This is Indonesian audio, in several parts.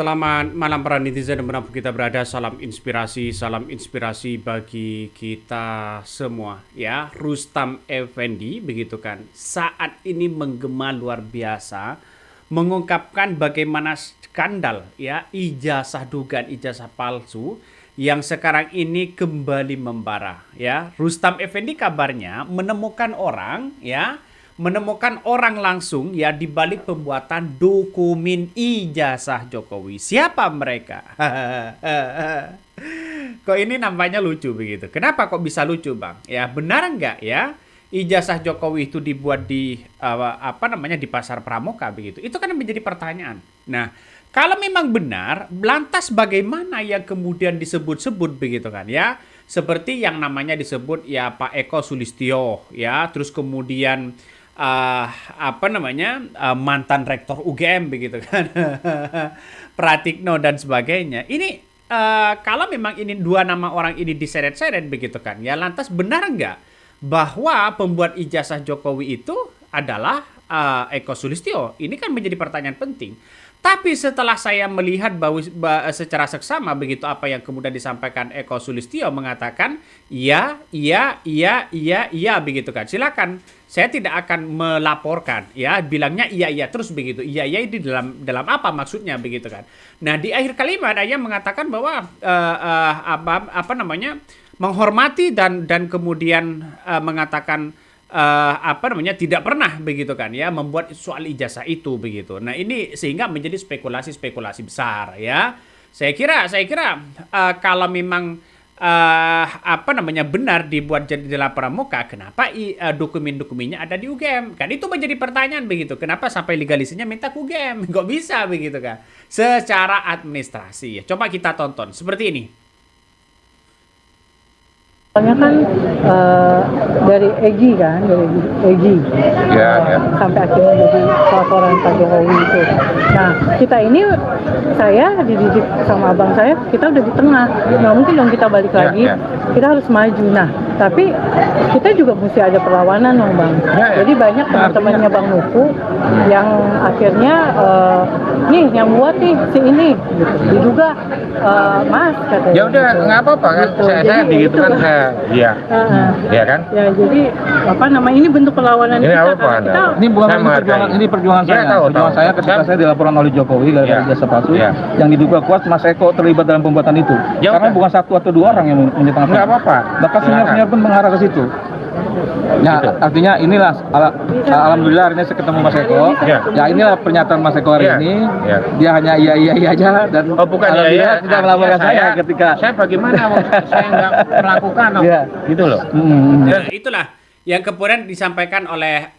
Selamat malam para netizen dimanapun kita berada. Salam inspirasi bagi kita semua. Ya, Rustam Effendi begitu kan. Saat ini menggema luar biasa, mengungkapkan bagaimana skandal ya dugaan ijazah palsu yang sekarang ini kembali membara. Ya, Rustam Effendi kabarnya menemukan orang langsung ya di balik pembuatan dokumen ijazah Jokowi. Siapa mereka? Kok ini nampaknya lucu begitu. Kenapa kok bisa lucu, Bang? Ya, benar nggak ya? Ijazah Jokowi itu dibuat di di Pasar Pramuka begitu. Itu kan menjadi pertanyaan. Nah, kalau memang benar, lantas bagaimana yang kemudian disebut-sebut begitu kan ya? Seperti yang namanya disebut ya Pak Eko Sulistyo ya, terus kemudian mantan rektor UGM begitu kan, Pratikno dan sebagainya. Ini kalau memang ini dua nama orang ini diseret-seret begitu kan, ya lantas benar nggak bahwa pembuat ijazah Jokowi itu adalah Eko Sulistyo? Ini kan menjadi pertanyaan penting. Tapi setelah saya melihat bahwa secara seksama begitu apa yang kemudian disampaikan Eko Sulistyo mengatakan iya begitu kan. Silakan, saya tidak akan melaporkan ya, bilangnya iya terus begitu. Iya ini dalam apa maksudnya begitu kan. Nah, di akhir kalimat dia mengatakan bahwa menghormati dan kemudian mengatakan tidak pernah begitu kan ya membuat soal ijazah itu begitu. Nah, ini sehingga menjadi spekulasi besar ya. Saya kira kalau memang benar dibuat jadi dalam pramuka, kenapa dokumen-dokumennya ada di UGM? Kan itu menjadi pertanyaan begitu. Kenapa sampai legalisinya minta ke UGM? Kok bisa begitu kan? Secara administrasi ya. Coba kita tonton seperti ini. Soalnya kan dari Egy sampai akhirnya jadi laporan Pak Jokowi itu. Nah, kita ini, saya dididik sama abang saya, kita udah di tengah, nggak mungkin dong kita balik lagi, kita harus maju. Nah, tapi kita juga mesti ada perlawanan dong, Bang. Jadi banyak teman-temannya Bang Nuku yang akhirnya nih yang buat nih si ini gitu. Diduga Mas katanya. Ya udah gitu. nggak apa-apa kan. Gitu. Saya begitu kan saya. Iya. Iya kan? Ya, jadi ini bentuk perlawanan ini kita. Ini bukan perjuangan saya. Perjuangan saya ketika saya dilaporkan oleh Jokowi dari jasa palsu yang diduga kuat Mas Eko terlibat dalam pembuatan itu. Ya, karena bukan satu atau dua orang yang menyetengahkan. Nggak apa-apa. Bahkan senior pun mengarah ke situ. Nah, artinya inilah alhamdulillah hari ini saya ketemu Mas Eko. Ya inilah pernyataan Mas Eko hari ini. Dia hanya iya aja dan alhamdulillah tidak melaporkan saya ketika saya bagaimana saya nggak melakukan gitu loh. Nah, itulah yang kemudian disampaikan oleh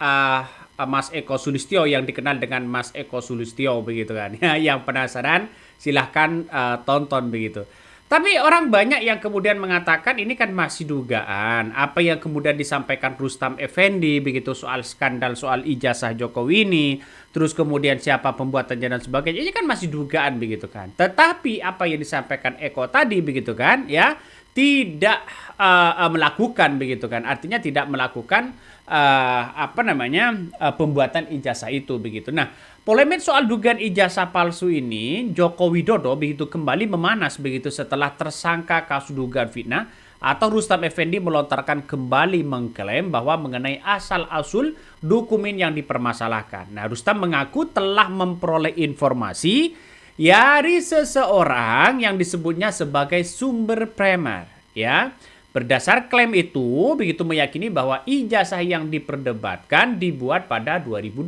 Mas Eko Sulistyo yang dikenal dengan Mas Eko Sulistyo begitu kan. Yang penasaran silahkan tonton begitu. Tapi orang banyak yang kemudian mengatakan ini kan masih dugaan. Apa yang kemudian disampaikan Rustam Effendi begitu soal skandal soal ijazah Jokowi ini, terus kemudian siapa pembuatannya dan sebagainya, ini kan masih dugaan begitu kan. Tetapi apa yang disampaikan Eko tadi begitu kan, ya tidak melakukan begitu kan. Artinya tidak melakukan pembuatan ijazah itu begitu. Nah, polemik soal dugaan ijazah palsu ini Joko Widodo begitu kembali memanas begitu setelah tersangka kasus dugaan fitnah atau Rustam Effendi melontarkan kembali mengklaim bahwa mengenai asal-usul dokumen yang dipermasalahkan. Nah, Rustam mengaku telah memperoleh informasi dari seseorang yang disebutnya sebagai sumber primer ya. Berdasar klaim itu, begitu meyakini bahwa ijazah yang diperdebatkan dibuat pada 2012,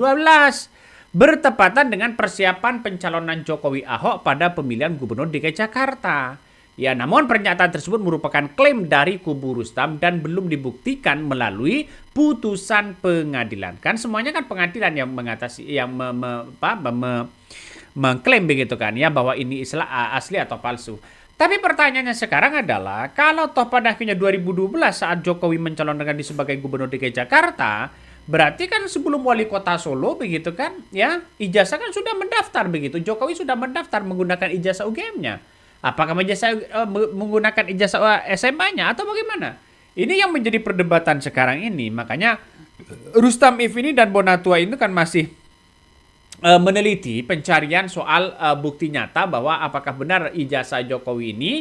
bertepatan dengan persiapan pencalonan Jokowi Ahok pada pemilihan gubernur DKI Jakarta. Ya, namun pernyataan tersebut merupakan klaim dari kubu Rustam dan belum dibuktikan melalui putusan pengadilan. Kan semuanya kan pengadilan yang mengklaim begitu kan ya bahwa ini istilah asli atau palsu. Tapi pertanyaannya sekarang adalah, kalau toh pada akhirnya 2012 saat Jokowi mencalonkan diri sebagai gubernur DKI Jakarta, berarti kan sebelum wali kota Solo begitu kan, ya ijazah kan sudah mendaftar begitu. Jokowi sudah mendaftar menggunakan ijazah UGM-nya. Apakah menggunakan ijazah SMA-nya atau bagaimana? Ini yang menjadi perdebatan sekarang ini. Makanya Rustam Effendi dan Bonatua itu kan masih meneliti pencarian soal bukti nyata bahwa apakah benar ijazah Jokowi ini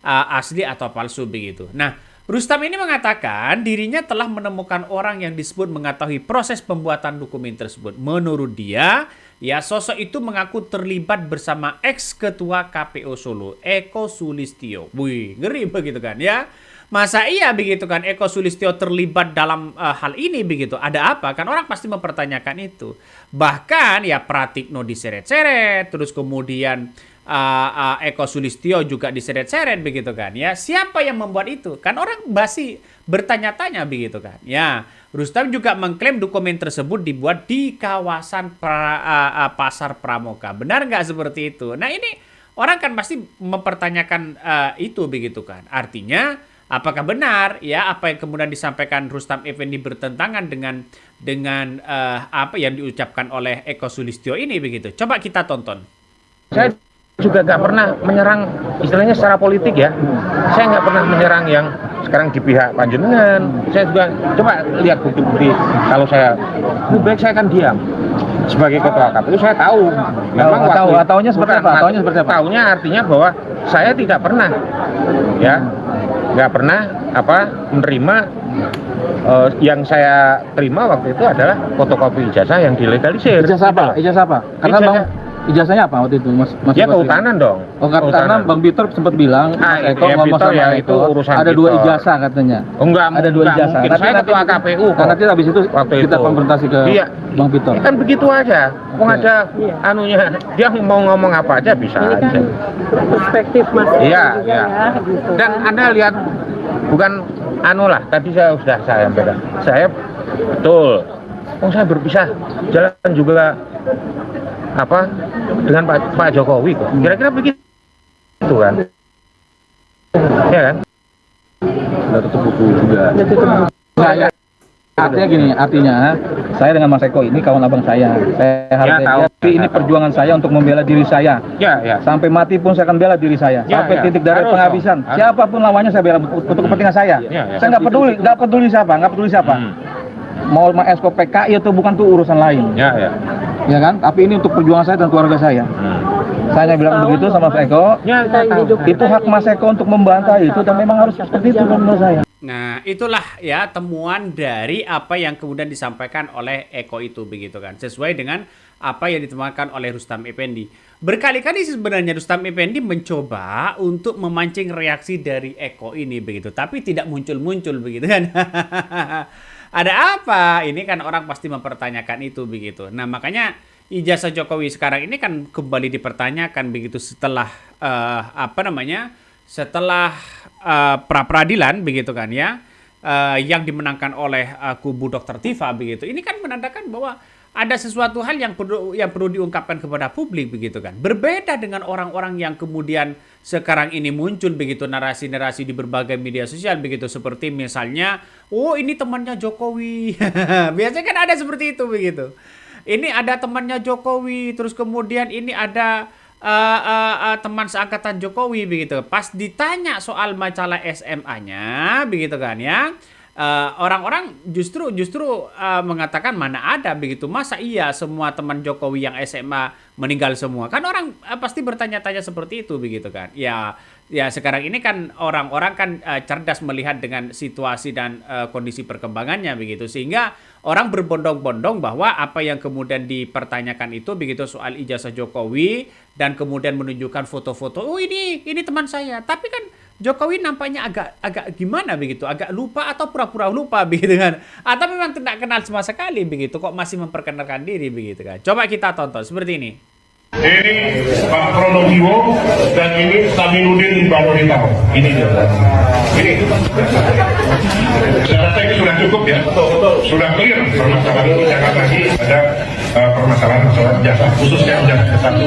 asli atau palsu begitu. Nah, Rustam ini mengatakan dirinya telah menemukan orang yang disebut mengetahui proses pembuatan dokumen tersebut. Menurut dia, ya sosok itu mengaku terlibat bersama ex-ketua KPU Solo, Eko Sulistyo. Wih, ngeri begitu kan ya. Masa iya begitu kan Eko Sulistyo terlibat dalam hal ini begitu? Ada apa? Kan orang pasti mempertanyakan itu. Bahkan ya Pratikno diseret-seret, terus kemudian Eko Sulistyo juga diseret-seret begitu kan ya. Siapa yang membuat itu? Kan orang masih bertanya-tanya begitu kan ya. Rustam juga mengklaim dokumen tersebut dibuat di kawasan Pasar Pramuka. Benar nggak seperti itu? Nah ini orang kan pasti mempertanyakan itu begitu kan. Artinya apakah benar ya apa yang kemudian disampaikan Rustam Effendi bertentangan dengan apa yang diucapkan oleh Eko Sulistyo ini begitu? Coba kita tonton. Saya juga nggak pernah menyerang istilahnya secara politik ya. Saya nggak pernah menyerang yang sekarang di pihak panjenengan. Saya juga coba lihat bukti-bukti. Kalau saya lebih baik saya akan diam. Sebagai ketua KPU saya tahu. Memang Taunya seperti apa? Taunya artinya bahwa saya tidak pernah ya nggak pernah menerima yang saya terima waktu itu adalah fotokopi ijazah yang dilegalisir. Ijazah apa? Karena ijazahnya apa waktu itu, Mas? Ya kehutanan dong. Oh, karena Bang Bitor sempat bilang, Mas Eko ngomong sama ya, itu urusan ada Bitor. 2 ijazah katanya. Oh, enggak, ada 2 ijazah. Mungkin saya ketua KPU. Karena nanti habis itu waktu kita itu konfrontasi ke Bang Bitor. Kan begitu aja. Kok ada anunya, dia mau ngomong apa aja bisa Ini aja. kan perspektif Mas Eko Iya, juga iya. ya, gitu Dan kan. Anda lihat bukan lah, tadi saya sudah sampaikan. Saya betul. Saya berpisah jalan juga dengan Pak Jokowi kok. Kira-kira begitu kan? Ya kan? Sudah tutup buku juga. Artinya saya dengan Mas Eko ini kawan abang saya. Saya hargai dia, tapi ini perjuangan saya untuk membela diri saya. Ya. Sampai mati pun saya akan bela diri saya. Sampai titik darah penghabisan. Siapapun lawannya saya bela untuk kepentingan saya. Saya nggak peduli siapa. Mau Mas Eko PKI atau bukan tuh urusan lain. Ya kan? Tapi ini untuk perjuangan saya dan keluarga saya. Saya hanya bilang begitu sama Mas Eko. Itu hak Mas Eko untuk membantah itu dan memang harus seperti itu menurut saya. Nah, itulah ya temuan dari apa yang kemudian disampaikan oleh Eko itu begitu kan. Sesuai dengan apa yang ditemukan oleh Rustam Effendi. Berkali-kali sebenarnya Rustam Effendi mencoba untuk memancing reaksi dari Eko ini begitu, tapi tidak muncul-muncul begitu kan. Ada apa? Ini kan orang pasti mempertanyakan itu begitu. Nah, makanya ijazah Jokowi sekarang ini kan kembali dipertanyakan begitu setelah setelah pra-peradilan begitu kan ya, yang dimenangkan oleh kubu Dr. Tifa begitu. Ini kan menandakan bahwa ada sesuatu hal yang perlu diungkapkan kepada publik begitu kan. Berbeda dengan orang-orang yang kemudian sekarang ini muncul begitu narasi-narasi di berbagai media sosial begitu, seperti misalnya, oh ini temannya Jokowi. Biasanya kan ada seperti itu begitu. Ini ada temannya Jokowi, terus kemudian ini ada teman seangkatan Jokowi begitu. Pas ditanya soal masalah SMA-nya begitu kan ya, orang-orang justru mengatakan mana ada begitu. Masa iya semua teman Jokowi yang SMA meninggal semua? Kan orang pasti bertanya-tanya seperti itu begitu kan. Ya sekarang ini kan orang-orang kan cerdas melihat dengan situasi dan kondisi perkembangannya begitu, sehingga orang berbondong-bondong bahwa apa yang kemudian dipertanyakan itu begitu soal ijazah Jokowi dan kemudian menunjukkan foto-foto, oh ini teman saya, tapi kan Jokowi nampaknya agak gimana begitu, agak lupa atau pura-pura lupa begitu kan, atau memang tidak kenal sama sekali begitu, kok masih memperkenalkan diri begitu kan. Coba kita tonton seperti ini. Ini Pak Pronojiwo dan ini Saminuddin Balorita. Ini dia. Ini. Saya rasa ini sudah cukup ya. Sudah clear permasalahan ini. Jakarta ini ada permasalahan jasa, khususnya jasa satu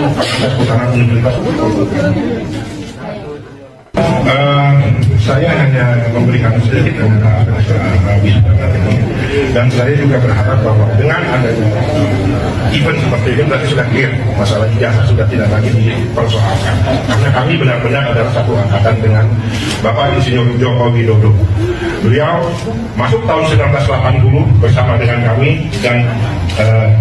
putaran universitas. Saya hanya memberikan sedikit komentar Dan saya juga berharap bahwa dengan adanya event seperti ini berarti sudah clear, masalah ijazah sudah tidak lagi dipersoalkan. Karena kami benar-benar adalah satu angkatan dengan Bapak Insinyur Joko Widodo. Beliau masuk tahun 1980 bersama dengan kami dan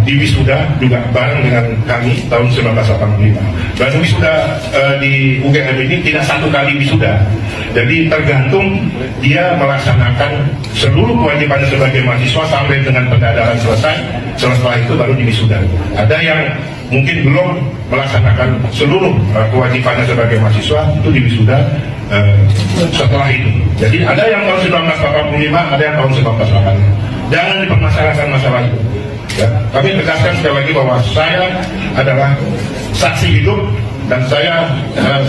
di wisuda juga bareng dengan kami tahun 1985. Dan wisuda di UGM ini tidak satu kali wisuda. Jadi tergantung dia melaksanakan seluruh kewajibannya sebagai mahasiswa sampai dengan pendadaran selesai. Setelah itu baru di wisuda. Ada yang mungkin belum melaksanakan seluruh kewajibannya sebagai mahasiswa, itu di wisuda setelah itu. Jadi ada yang tahun 1985, ada yang tahun 1985. Jangan dipermasalahkan masalah itu. Ya, kami tegaskan sekali lagi bahwa saya adalah saksi hidup dan saya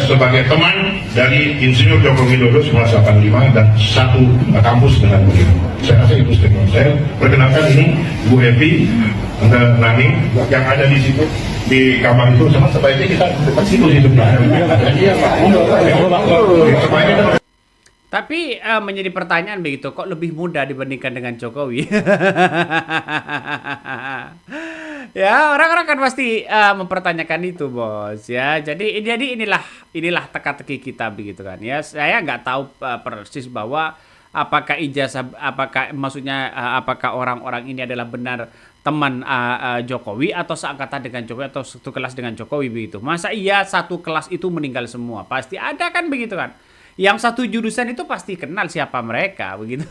sebagai teman dari Insinyur Joko Widodo 1985 dan satu kampus dengan beliau. Saya rasa itu statement saya. Perkenalkan ini Bu Evi, Nani yang ada di situ di kamar itu, sama sebaiknya kita dekat situ sih sebenarnya. Tapi menjadi pertanyaan begitu, kok lebih mudah dibandingkan dengan Jokowi? Ya, orang-orang kan pasti mempertanyakan itu, bos. Ya, jadi inilah teka-teki kita begitu kan. Ya, saya nggak tahu persis bahwa apakah ijazah, apakah orang-orang ini adalah benar teman Jokowi atau seangkatan dengan Jokowi atau satu kelas dengan Jokowi begitu. Masa iya satu kelas itu meninggal semua? Pasti ada kan begitu kan? Yang satu jurusan itu pasti kenal siapa mereka begitu.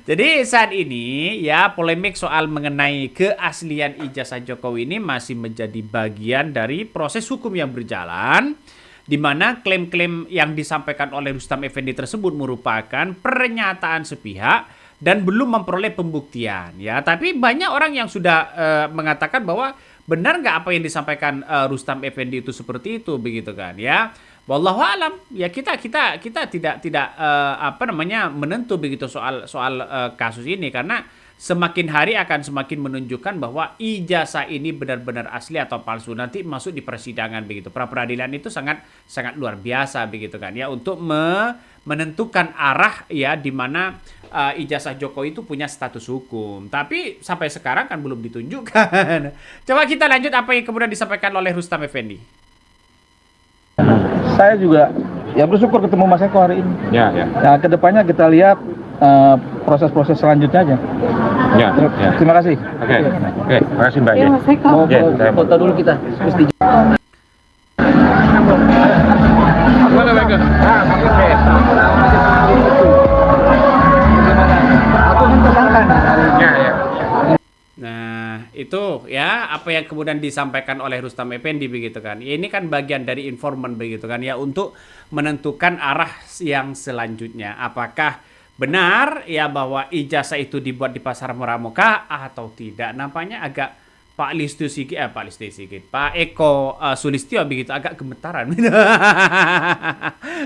Jadi saat ini ya polemik soal mengenai keaslian ijazah Jokowi ini masih menjadi bagian dari proses hukum yang berjalan, di mana klaim-klaim yang disampaikan oleh Rustam Effendi tersebut merupakan pernyataan sepihak dan belum memperoleh pembuktian ya. Tapi banyak orang yang sudah mengatakan bahwa benar nggak apa yang disampaikan Rustam Effendi itu seperti itu begitu kan ya. Wallahu alam ya, kita tidak menentu begitu soal kasus ini, karena semakin hari akan semakin menunjukkan bahwa ijazah ini benar-benar asli atau palsu. Nanti masuk di persidangan begitu. Pra peradilan itu sangat luar biasa begitu kan ya, untuk menentukan arah ya di mana ijazah Jokowi itu punya status hukum. Tapi sampai sekarang kan belum ditunjukkan. Coba kita lanjut apa yang kemudian disampaikan oleh Rustam Effendi. Saya juga ya bersyukur ketemu Mas Eko hari ini. Ya. Nah, kedepannya kita lihat proses-proses selanjutnya aja. Ya. Terima kasih. Oke. Terima kasih Mbak. Ya, Mas Eko. Mau foto dulu kita. Mana Mbak? Aku mentekankan. Ya. Nah, itu ya apa yang kemudian disampaikan oleh Rustam Effendi begitu kan. Ya, ini kan bagian dari informan begitu kan ya, untuk menentukan arah yang selanjutnya. Apakah benar ya bahwa ijazah itu dibuat di Pasar Pramuka atau tidak? Nampaknya agak Pak Eko Sulistyo begitu agak gemetaran.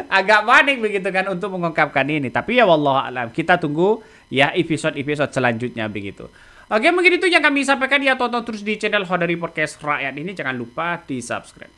Agak panik begitu kan untuk mengungkapkan ini. Tapi ya wallahu alam, kita tunggu ya episode selanjutnya begitu. Oke, mungkin itu yang kami sampaikan ya. Tonton terus di channel Khodari Podcast Rakyat ini. Jangan lupa di subscribe.